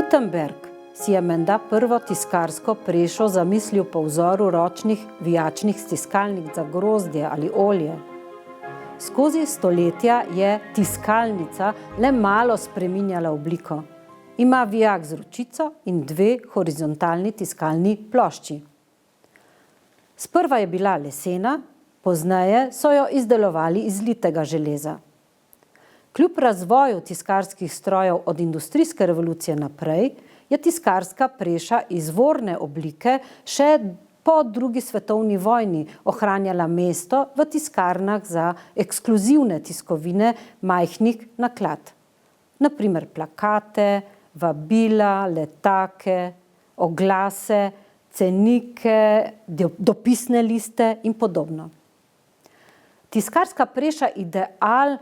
Gutenberg si je menda prvo tiskarsko prešo zamislil po vzoru ročnih vijačnih stiskalnik za grozdje ali olje. Skozi stoletja je tiskalnica le malo spreminjala obliko. Ima vijak z ročico in 2 horizontalni tiskalni plošči. Sprva je bila lesena, pozneje so jo izdelovali iz litega železa. Kljub razvoju tiskarskih strojev od industrijske revolucije naprej, je tiskarska preša izvorne oblike še po drugi svetovni vojni ohranjala mesto v tiskarnah za ekskluzivne tiskovine majhnih naklad. Na primer plakate, vabila, letake, oglase, cenike, dopisne liste in podobno. Tiskarska preša Ideal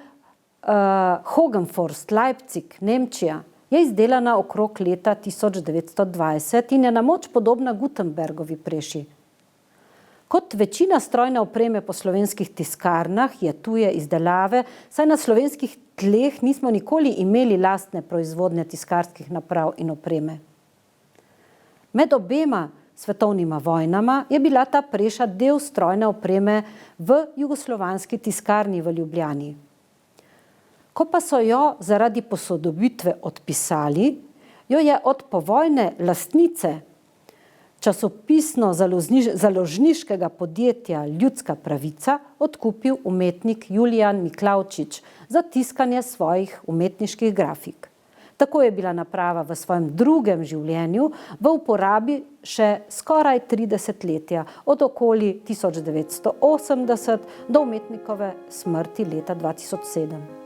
Hogenforst, Leipzig, Nemčija, je izdelana okrog leta 1920 in je na moč podobna Gutenbergovi preši. Kot večina strojne opreme po slovenskih tiskarnah je tuje izdelave, saj na slovenskih tleh nismo nikoli imeli lastne proizvodnje tiskarskih naprav in opreme. Med obema svetovnima vojnama je bila ta preša del strojne opreme v jugoslovanski tiskarni v Ljubljani. Ko pa so jo zaradi posodobitve odpisali, jo je od povojne lastnice časopisno-založniškega podjetja Ljudska pravica odkupil umetnik Julijan Miklavčič za tiskanje svojih umetniških grafik. Tako je bila naprava v svojem drugem življenju v uporabi še skoraj 3 desetletja, od okoli 1980 do umetnikove smrti leta 2007.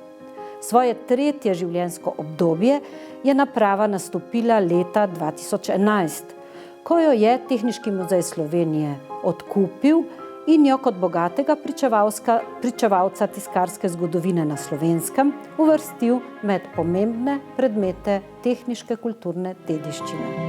Svoje 3. življenjsko obdobje je naprava nastopila leta 2011, ko jo je Tehniški muzej Slovenije odkupil in jo kot bogatega pričevalca tiskarske zgodovine na Slovenskem uvrstil med pomembne predmete tehniške kulturne dediščine.